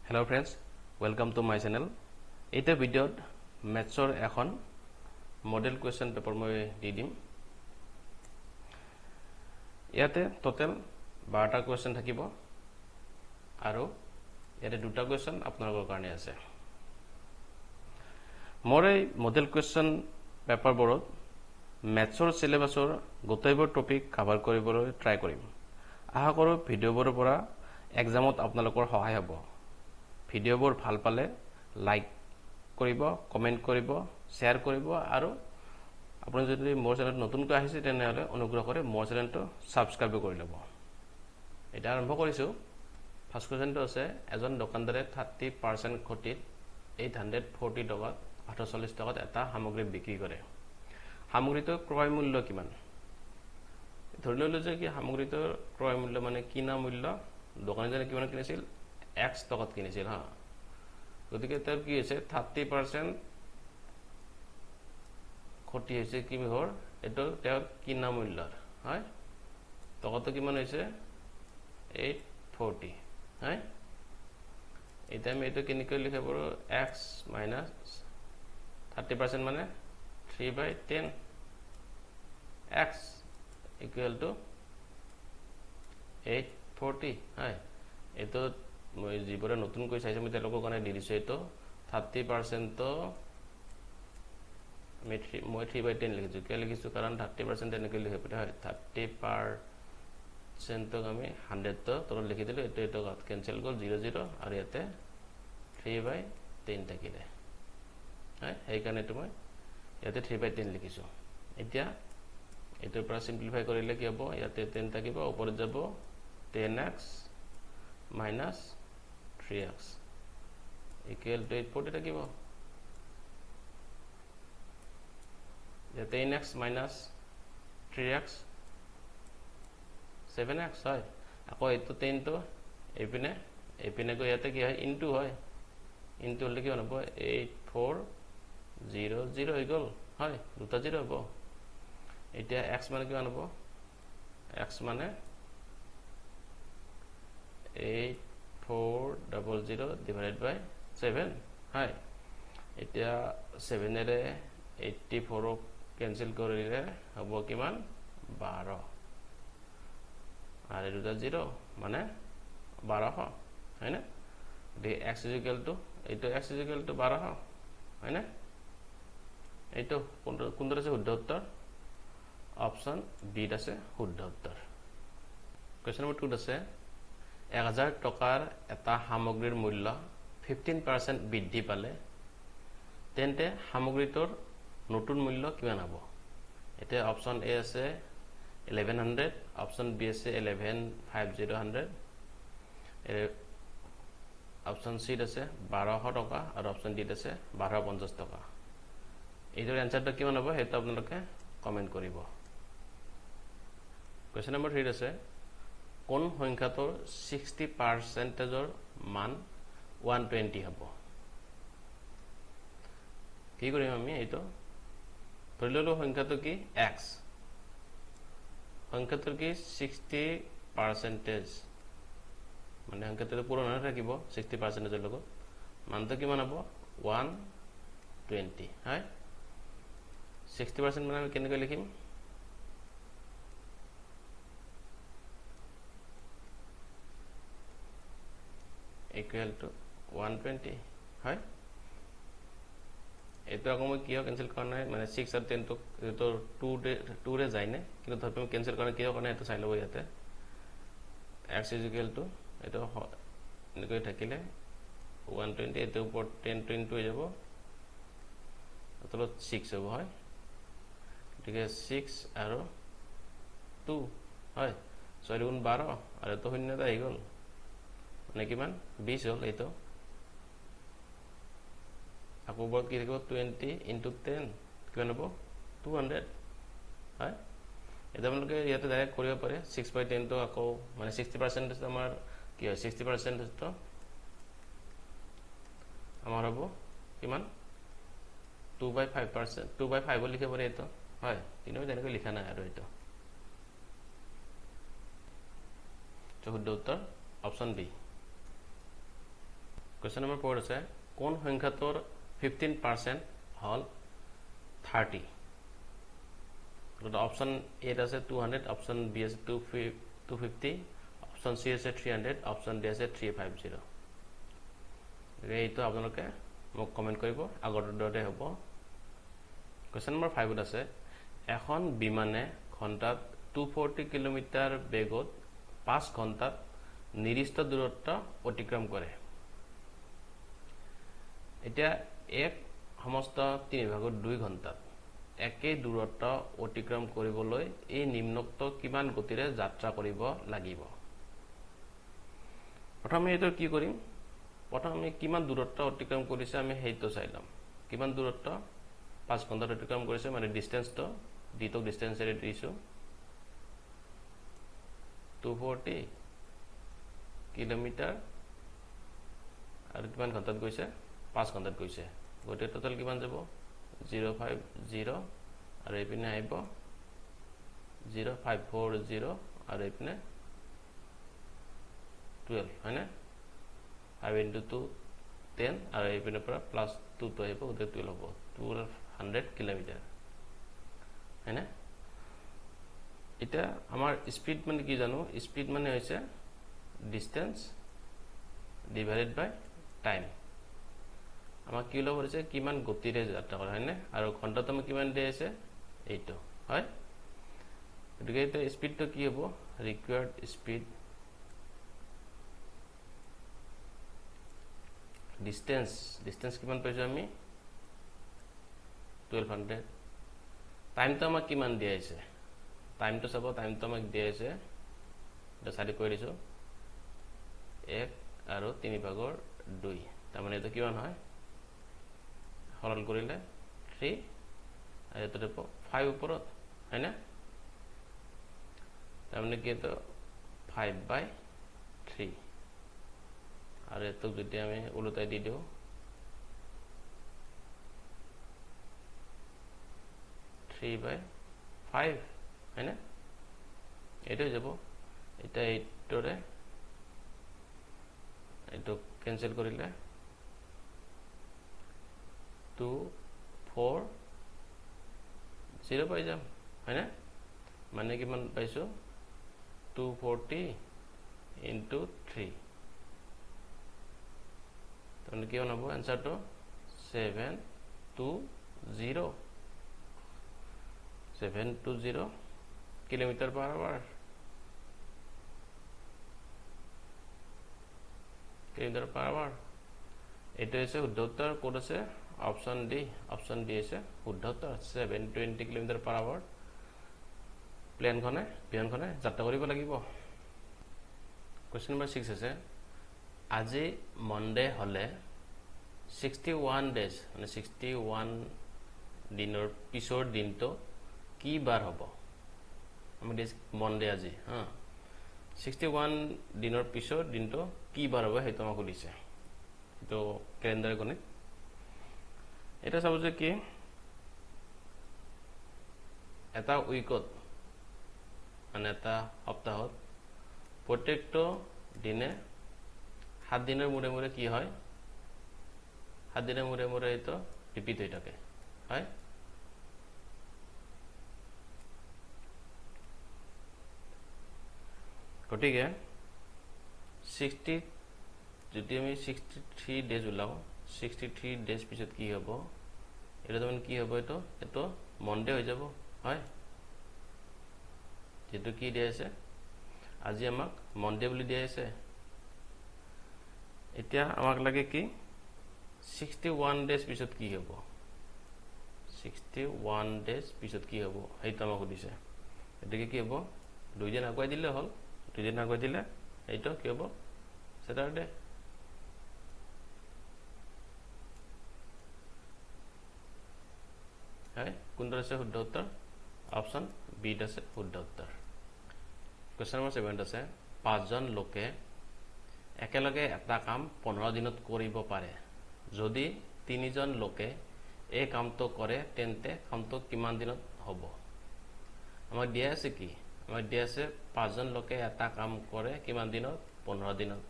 Hello friends, welcome to my channel. This video mathsor এখন model question paper মই দি দিম। ইয়াতে total 12টা question থাকিব আৰু ইয়াতে দুটা question আপোনালোকৰ কাৰণে আছে। মোৰ এই model question paper board mathsor syllabusৰ গোটেইবোৰ টপিক কভাৰ কৰিবলৈ ট্ৰাই কৰিম। আশা কৰোঁ ভিডিঅ'বোৰৰ পৰা এক্সামত আপোনালোকৰ সহায় হ'ব। ভিডিঅ'বোৰ ভাল পালে লাইক কৰিব, কমেন্ট কৰিব, শেয়াৰ কৰিব আৰু আপুনি যদি মোৰ চেনেলত নতুনকৈ আহিছে তেনেহলে অনুগ্ৰহ কৰি মোৰ চেনেলটো সাবস্ক্ৰাইব কৰি ল'ব। এটা আৰম্ভ কৰিছো। ফাৰ্ষ্ট কোৱেশ্চনটো আছে এজন দোকানদাৰে 30% ক্ষতিত 840 টকাত 48 টকাত এটা সামগ্ৰী বিক্ৰী কৰে। সামগ্ৰীটোৰ ক্ৰয় মূল্য কিমান? ধৰি ললো যে কি সামগ্ৰীটোৰ ক্ৰয় মূল্য মানে কিনা মূল্য দোকানীজনে কিমান কিনিছিল x টকাত কিনিছিল হা। গতিকে তাৰ কি হৈছে 30% ক্ষতি হৈছে কি হৰ এটো তেওঁৰ কিনা মূল্যৰ হয়। টকাটো কিমান হৈছে 840 হয়। এটা আমি এটো কেনেকৈ লিখিব পাৰো x - 30% মানে 3/10 x equal to 840 হয়। এটো মই যিবৰে নতুন কৈ চাইছো মই তেওঁলোকৰ কাৰণে দি দিছো। এটো 30% তো মই 3/10 লিখিছো। কিয় লিখিছো কাৰণ 30% এনেকৈ লিখিব পাৰে হয়। 30% তো আমি 100 তো তলত লিখি দিলো। এটো কেনসেল গল 0 0 আৰু ইয়াতে 3/10 থাকিলে হয়। এই কাৰণে মই ইয়াতে 3/10 লিখিছো। এতিয়া এটোৰ পৰা সিম্পলিফাই কৰিলে কি হ'ব ইয়াতে 10 থাকিব ওপৰত যাব 10x minus 3x equal to 840 থাকিব। ইয়াতে 10x minus 3x 7x হয়। আকৌ এটো 10 তো এইপিনে গৈ ইয়াতে কি হয় ইনটু হয়। ইনটু হলে কি হ'ব 8400 হৈ গল হয়। দুটা 0 হ'ব। এতিয়া x মানে কি হ'ব x মানে 8400 divided by 7 হয়। এতিয়া 7 এৰে 84 কেনসেল কৰিলে হ'ব কিমান 12 আৰু দুটা 0 মানে 1200 হয় না। দি x equal to এইটো x equal to 1200 হয় না। এইটো কোনটো আছে শুদ্ধ উত্তৰ অপশন বি আছে শুদ্ধ উত্তৰ। কোৱেশ্চন নম্বৰ 2 আছে 1000 টকাৰ এটা সামগ্ৰীৰ মূল্য 15% বৃদ্ধি পালে তেন্তে সামগ্ৰীটোৰ নতুন মূল্য কিমান হ'ব? এটা অপশন এ আছে 1100, অপশন বি আছে 11500, অপশন সি আছে 1200 টকা আৰু অপশন ডি আছে 1250 টকা। এইটোৰ এনসাৰটো কিমান হ'ব হেতু আপোনালোকে কমেন্ট কৰিব। কোৱেশ্চন নম্বৰ 3 আছে কোন সংখ্যাটোৰ 60%ৰ মান 120 হ'ব? কি কৰিম আমি এইটো ধৰি ললো সংখ্যাটো কি x সংখ্যাটোৰ কি 60% মানে সংখ্যাটো পূৰণ হৈ থাকিব 60% ৰ লগত মানটো কিমান হ'ব 120 হয়। 60% মানে আমি কেনেকৈ লিখিম equal to 120 হয়। এটো আকৌ মই কিয় কেনসেল কৰা নাই মানে 6 আৰু 10 তো 2 ৰে যায় না কিন্তু ধৰপে মই কেনসেল কৰা কিয় কৰা এটো চাই লব ইয়াতে x equal to এটো এনেকৈ থাকিলে 120 এটো উপৰ 10 to into হৈ যাব তলত 6 হ'ব হয়। ঠিক আছে 6 আৰু 2 হয় 6 গুণ 12 আৰু তো শূন্যটা আহি গল মানে কিমান 20 হল। এইটো আকৌ বল কি থাকিব 20 into 10 কিমান হ'ব 200 হয়। এটা আপোনালোকে ইয়াতে ডাইৰেক্ট কৰিব পাৰে 6/10 তো আকৌ মানে 60% আমাৰ কি হয় 60% তো আমাৰ হ'ব কিমান 2/5% 2/5 লিখিব পাৰে এটো হয়। কিন্তু তেনেকৈ লিখা নাই আৰু এটো শুদ্ধ উত্তৰ অপশন বি। কোৱেশ্চন নম্বৰ 4 আছে কোন সংখ্যাটোৰ 15% হল 30 অপশন এ আছে 200 অপশন বি আছে 250 অপশন সি আছে 300 অপশন ডি আছে 350 এইটো আপোনালোকে মোক কমেন্ট কৰিব আগৰ দৰে হ'ব কোৱেশ্চন নম্বৰ 5 আছে এখন বিমানে ঘণ্টাত 240 কিলোমিটাৰ বেগত 5 ঘণ্টাত নিৰ্দিষ্ট দূৰত্ব অতিক্ৰম কৰে এতিয়া এক সমস্ত 3/2 ঘণ্টাত একে দূৰত্ব অতিক্ৰম কৰিবলৈ এই নিম্নোক্ত কিমান গতিৰে যাত্ৰা কৰিব লাগিব প্ৰথমে এটো কি কৰিম প্ৰথমে কিমান দূৰত্ব অতিক্ৰম কৰিছে আমি হেইটো চাই লম কিমান দূৰত্ব 5 ঘণ্টাত অতিক্ৰম কৰিছে মানে ডিসটেন্সটো ডিটো ডিসটেন্স এৰে দিছো 240 কিলোমিটাৰ আৰু কিমান ঘণ্টাত গৈছে 5 ঘণ্টাত গৈছে গতে টোটাল কিমান যাব 050 আৰু এপিনে আইব 0540 আৰু এপিনে 12 হয়নে 5 into 2 10 আৰু এপিনে পৰা প্লাস 2 তো আইব গতে 12 হ'ব 200 কিলোমিটাৰ হয়নে এটা আমাৰ স্পিড মানে কি জানো স্পিড মানে হৈছে ডিসটেন্স ডিভাইডেড বাই টাইম আমাৰ কি লব হৈছে কিমান গতিৰে যাত্ৰা কৰা হয়নে আৰু ঘণ্টাত আমি কিমান দি আছে এইটো হয় গতিকে এটা স্পিডটো কি হ'ব ৰিকোয়াৰ্ড স্পিড ডিসটেন্স কিমান পাইছো আমি 1200 টাইমটো আমাক কিমান দিয়া আছে টাইমটো চাব টাইমটো আমাক দিয়া আছে এটা সারি কৰি দিছো 1 আৰু 3/2 তাৰ মানে এটা কিমান হয় সৰল কৰিলে 3 আৰু এটা 5 ওপৰত হয়না তাৰ মানে কি তো 5/3 আৰু এটো যদি আমি উলটাই দি দিও 3/5 হয়না এটো যাব এটা এইটোৰে এটো ক্যান্সেল কৰিলে 2 4 0 পাই যাম হয়না মানে কিমান পাইছো 240 into 3 তাহলে কি হ'ব आंसरটো 720 kilometre per hour kilometre per hour এটা হচ্ছে শুদ্ধ উত্তর কোড আছে অপশন ডি আছে শুদ্ধ উত্তর 720 কিলোমিটার পার আওয়ার বিমানখনে যাত্ৰা কৰিব লাগিব কোৱেশ্চন নম্বৰ 6 আছে আজি মনডে হলে 61 ডেজ মানে 61 দিনৰ পিছৰ দিনটো কি বাৰ হ'ব আমি মনডে আজি হা 61 দিনৰ পিছৰ দিনটো কি বাৰ হ'ব হেতু আমাক দিছে তো ক্যালেন্ডার গণিত এটা চাব যে কি এটা উইকত মানে এটা সপ্তাহত প্ৰত্যেকটো দিনে 7 দিনৰ মুৰে মুৰে কি হয় 7 দিনৰ মুৰে মুৰে এটো ৰিপিট হৈ থাকে হয় গটিকে 60 যদি আমি 63 ডেজ উলাও 63 ডেজ পিছত কি হ'ব এটা মানে কি হ'ব এটো মনডে হৈ যাব হয় যেটো কি দিয়া আছে আজি আমাক মনডে বুলি দিয়া আছে এতিয়া আমাক লাগে কি 61 ডেজ পিছত কি হ'ব 61 ডেজ পিছত কি হ'ব এইটো আমাক দিছে এটাকে কি হ'ব দুই দিন আগুৱাই দিলে হল দুই দিন আগুৱাই দিলে এইটো কি হ'ব স্যাটাৰডে হয় কোনটো আছে শুদ্ধ উত্তৰ অপশন বি আছে শুদ্ধ উত্তৰ কোৱেশ্চন নম্বৰ 7 আছে পাঁচজন লোকে একেলগে এটা কাম 15 দিনত কৰিব পাৰে যদি তিনিজন লোকে এই কামটো কৰে তেন্তে কামটো কিমান দিনত হ'ব আমাৰ দিয়া আছে কি আমাৰ দিয়া আছে পাঁচজন লোকে এটা কাম কৰে কিমান দিনত 15 দিনত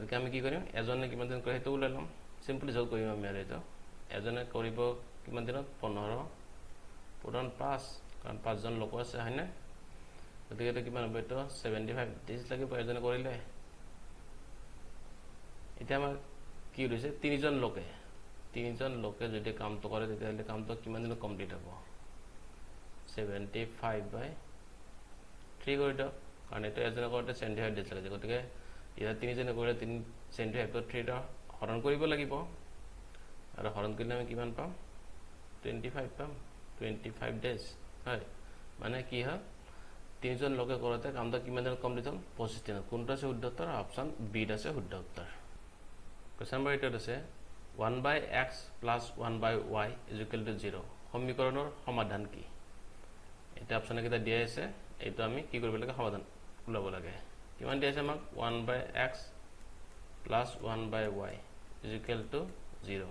গতিকে আমি কি কৰিম এজনে কিমান দিন কৰে সেইটো ওলাই ল'ম সিম্পলি জল কৰিম আমি আৰু এইটো এজনে কৰিব কিমান দিনত 15 পুৰণ 5 কাৰণ 5 জন লোক আছে হয়নে গতিকে এটা কিমান হ'ব এইটো 75 ডেজ লাগিব এজনে কৰিলে এটা আমাৰ কি হৈছে তিনিজন লোকে যদি কামটো কৰে তেতিয়াহ'লে কামটো কিমান দিনত কমপ্লিট হ'ব 75 বাই 3 কৰি দিয়ক কাৰণ এইটো এজনে কৰোঁতে 75 ডেজ লাগে গতিকে ইয়াত তিনিজনে কৰিলে 75 টো 3 টা হৰণ কৰিব লাগিব আৰু হৰণ কৰিলে আমি কিমান পাম 25 পাম 25 ডেজ হয় মানে কি হয় তিনিজন লোকে কৰোঁতে কামটো কিমান দিনত কমপ্লিট হ'ল 25 দিনত কোনটো আছে শুদ্ধ উত্তৰ অপচন বি আছে শুদ্ধ উত্তৰ কোৱেশ্চন নম্বৰ 8 আছে 1/x + 1/y = 0 সমীকৰণৰ সমাধান কি এটা অপচন কেইটা দিয়া আছে এইটো আমি কি কৰিব লাগে সমাধান ওলাব লাগে কিমান দিয়া আছে আমাক 1/x + 1/y = 0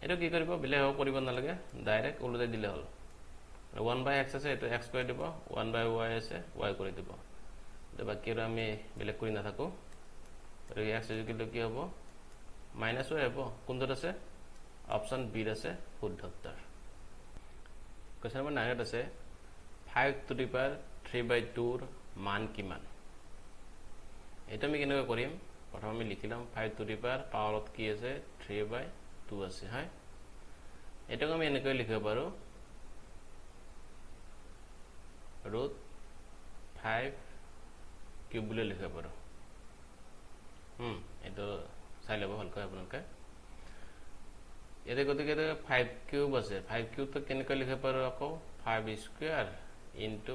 এটা কি কৰিব বিলেহ কৰিব নালাগে ডাইৰেক্ট ওলটাই দিলে হ'ল 1/x আছে এটো x কৰি দিব 1/y আছে y কৰি দিব তো বাকি আৰু আমি বিলেহ কৰি না থাকো আৰু x = কি হ'ব -y হ'ব কোনটোত আছে অপচন বি আছে শুদ্ধ উত্তৰ কোৱেশ্চন নম্বৰ 9 আছে 5^3/2 ৰ মান কিমান এটা আমি কেনেকৈ কৰিম প্ৰথম আমি লিখিলাম 5^, পাৱাৰত কি আছে 3/2 আছে হয় এটাক আমি এনেকৈ লিখিব পাৰো √5³ বুলি লিখিব পাৰো এটো চাই লব ভালকৈ আপোনালোকে এতে গতিকে 5³ আছে 5³ তো কেনেকৈ লিখিব পাৰো আকৌ 5²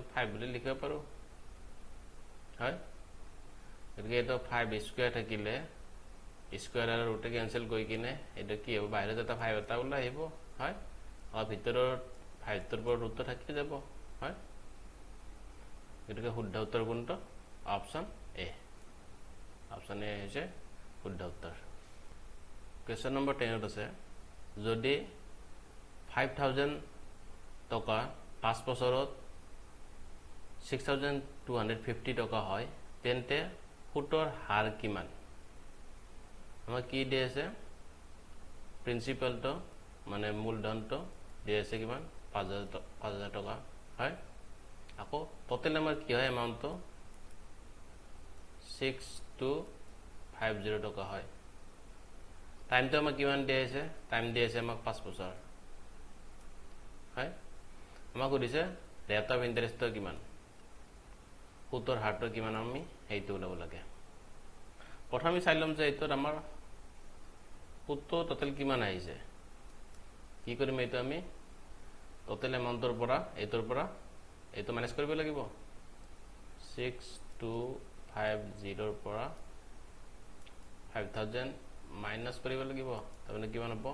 * 5 বুলি লিখিব পাৰো হয় গতিকে এটো 5² থাকিলে স্কয়াৰ আৰু ৰুট কেনসেল কৰি কিনে এটা কি হ'ব বাহিৰত এটা 5 এটা ওলাই আহিব হয় আৰু ভিতৰত 5 ৰ পৰা ৰুট থাকি যাব হয় গতিকে শুদ্ধ উত্তৰ কোনটো অপচন এ হৈছে শুদ্ধ উত্তৰ কোৱেশ্চন নম্বৰ 10 আছে যদি 5000 টকা 5 বছৰত 6250 টকা হয় তেন্তে সুতৰ হাৰ কিমান আমাৰ কি দিয়ে আছে প্ৰিন্সিপালটো মানে মূলধনটো দিয়ে আছে কিমান 5000 টকা হয় আকৌ টোটাল আমাৰ কি হয় এমাউন্টটো 6250 টকা হয় টাইমটো আমাক কিমান দিয়ে আছে টাইম দিয়ে আছে আমাক 5 বছৰ হয় আমাক কৈছে ৰেট অফ ইন্টাৰেষ্টটো কিমান সুতৰ হাৰটো কিমান আমি হেইটো ওলাব লাগে প্ৰথমে চাইলম যে এইটোত আমাৰ সুতো টোটাল কিমান আহিছে কি কৰিম এইটো আমি টোটাল এমাউন্টৰ পৰা এইটো মাইনাস কৰিব লাগিব 6250 ৰ পৰা 5000 মাইনাস কৰিব লাগিব তাৰমানে কিমান হ'ব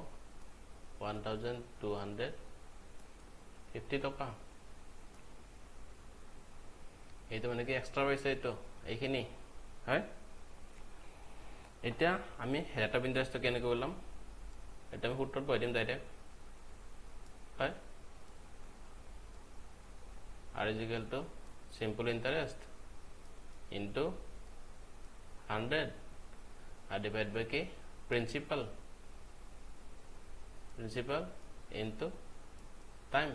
1250 টকা এইটো মানে কি এক্সট্ৰা পাইছে এইটো এইখিনি হয় এতিয়া আমি ৰেট অফ ইন্টাৰেষ্ট কেনেকৈ ওলাম এটা আমি সূত্ৰত বহাই দিম ডাইৰেক্ট হয় r = simple interest into 100 divided by k principal into time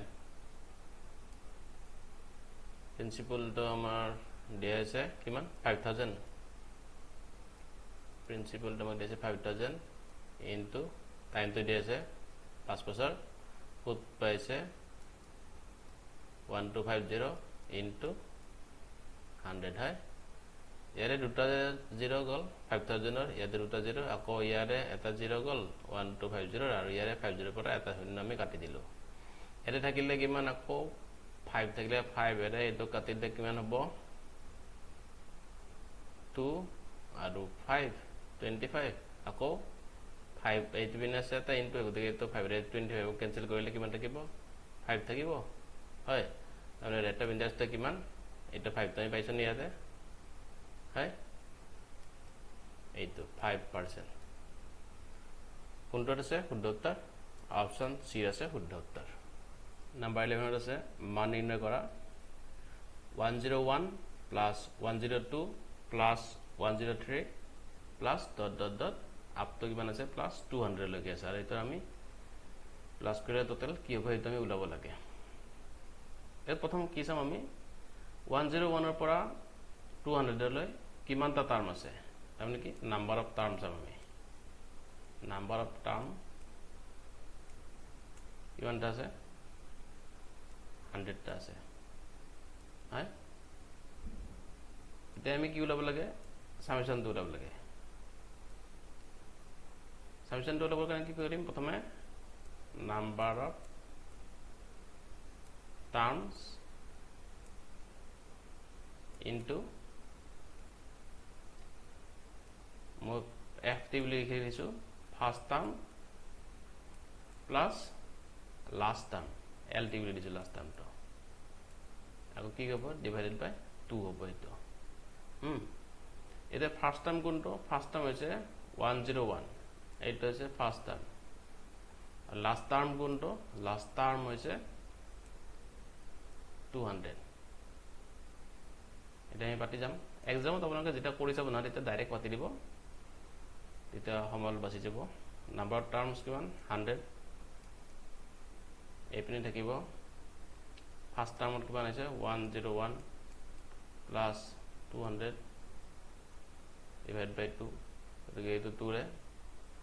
principal to amar dia ase kiman 5000 principal to amar dia ase 5000 into time to dia ase 5 বছৰ সুত পাইছে 1250 into 100 হয় ইয়াৰে দুটা 0 গল 5000 ৰ ইয়াতে দুটা 0 আকৌ ইয়াৰে এটা 0 গল 1250 আৰু ইয়াৰে 50 পৰা এটা শূন্য আমি কাটি দিলো এতে থাকিলে কিমান আকৌ 5 থাকিলে 5 এৰে এটো কাটি দিলে কিমান হ'ব 2 আৰু 5 25 আকৌ 5 8 বিনাস এটা ইনটু গতিকে তো 5 ৰে 25 কেনসেল কৰিলে কিমান থাকিব 5 থাকিব হয় মানে ৰেট অফ ইন্টাৰেষ্ট কিমান এটা 5 তুমি পাইছো নি ইয়াতে হয় এইটো 5% কোনটোত আছে শুদ্ধ উত্তৰ অপচন সি আছে শুদ্ধ উত্তৰ নাম্বাৰ 11 আছে মান নিৰ্ণয় কৰা 101 + 102 + 103 plus dot dot dot up to কিমান আছে প্লাস 200 লৈকে আছে আৰু এটা আমি প্লাস কৰি টোটাল কি হ'ব এটা আমি উলাব লাগে এৰ প্ৰথম কি চাম আমি 101 এৰ পৰা 200 লৈ কিমানটা টার্ম আছে তার মানে কি নাম্বার অফ টার্ম চাম আমি নাম্বার অফ টার্ম কিমানটা আছে 100টা আছে হয় এটা আমি কি উলাব লাগে সামেশন টো উলাব লাগে সামেশন টো উলাবৰ কাৰণে কি কৰিম প্ৰথমে নাম্বার অফ টার্মস into মই ft বুলি লিখি দিছো first term plus last term lt বুলি দিছো লাস্ট টার্মটো আকৌ কি হ'ব ডিভাইডেড বাই 2 হ'ব এটো এটা ফার্স্ট টার্ম কোনটো ফার্স্ট টার্ম হৈছে 101 এইটো হৈছে ফার্স্ট টার্ম আর লাস্ট টার্ম কোনটো লাস্ট টার্ম হৈছে 200 এটা আমি পাতি যাম এক্সামত আপোনালোকে যেটা কৰি চাব না এটা ডাইৰেক্ট পাতি দিব এটা সমল বাছি যাব নাম্বার অফ টার্মস কিমান 100 এপিনে থাকিব ফার্স্ট টার্মত কিমান আছে 101 প্লাস 200 ডিভাইড বাই 2 গতিকে এইটো 2 ৰে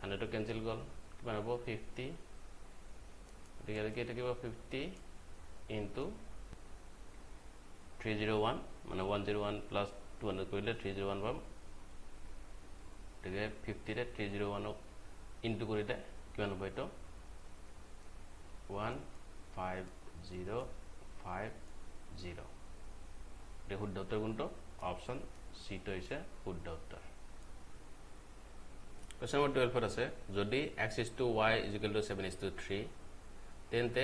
100 টো ক্যান্সেল গল কিমান হ'ব 50 গতিকে কি থাকিব 50 into 301 মানে 101 plus 200 কৰিলে 301 পাম গতিকে 50 ৰে 301 ক ইনটু কৰিলে কিমান হ'ব এটো 15050 এ শুদ্ধ উত্তৰ কোনটো অপশন সি টো হৈছে শুদ্ধ উত্তৰ কোৱেশ্চন নম্বৰ 12 আছে যদি x is to y is equal to 7 is to 3 তেন্তে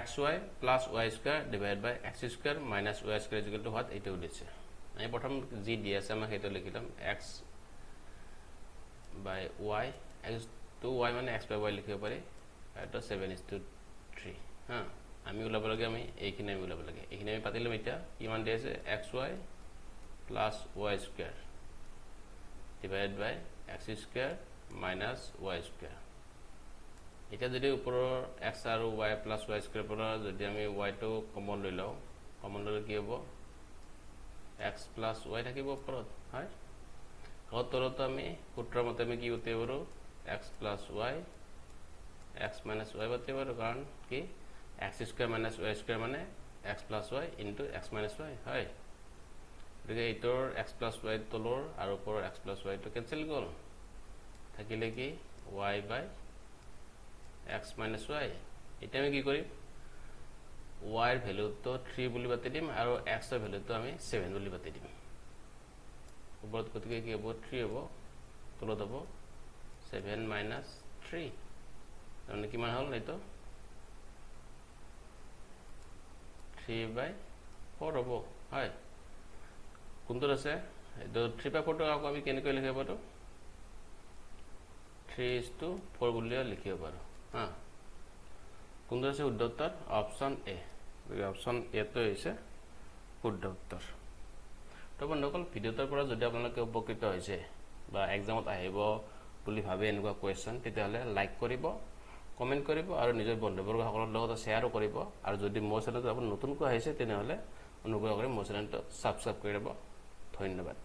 xy plus y square divided by x square minus y square is equal to what এটা উলিছে আমি প্ৰথম জি ডি আছে আমি হেটো লিখিলাম x by y x to y মানে x by y লিখিব পাৰি এটা 7 is to 3 হ্যাঁ আমি উলাব লাগে আমি এইখিনি আমি উলাব লাগে এইখিনি আমি পাতিলাম এটা কিমান দি আছে xy plus y square divided by x square minus y square এটা যদি উপৰৰ x আৰু y plus y square পৰা যদি আমি y টো কমন লৈ লও কমন লৈ কি হ'ব x plus y থাকিব ওপৰত হয় কতৰত আমি সূত্ৰৰ মতে আমি কি উতে পাৰো x plus y x minus y বতে পাৰো কাৰণ কি x square minus y square মানে x plus y into x minus y হয় গতিকে এইটোৰ x plus y তলৰ আৰু ওপৰৰ x plus y টো ক্যান্সেল গল থাকিলে কি y by x minus y এটা আমি কি কৰিম y এৰ ভ্যালু তো 3 বুলি বাতি দিম আৰু x এৰ ভ্যালু তো আমি 7 বুলি বাতি দিম উপৰত কতকে কি হ'ব 3 হ'ব তলত হ'ব 7 minus 3 মানে কিমান হল এইটো 3 by 4 হ'ব হয় কোনটো আছে এইটো 3 by 4 টো আমি কেনেকৈ লিখিব পাৰো 3:4 বুলি লিখিব পাৰো হ্যাঁ কোনটো আছে শুদ্ধ উত্তৰ অপশন এ অপশন এ তো হৈছে শুদ্ধ উত্তৰ তো বন্ধুসকল ভিডিওটোৰ পৰা যদি আপোনালোকে উপকৃত হৈছে বা এক্সামত আহিব বুলি ভাবে এনেকুৱা কোৱেশ্চন তেতিয়াহলে লাইক কৰিব কমেন্ট কৰিব আৰু নিজৰ বন্ধুবৰ্গসকলৰ লগত শেয়াৰো কৰিব আৰু যদি মোৰ চেনেলটো আপুনি নতুনকৈ আহিছে তেনেহলে অনুগ্ৰহ কৰি মোৰ চেনেলটো সাবস্ক্ৰাইব কৰি দিব ধন্যবাদ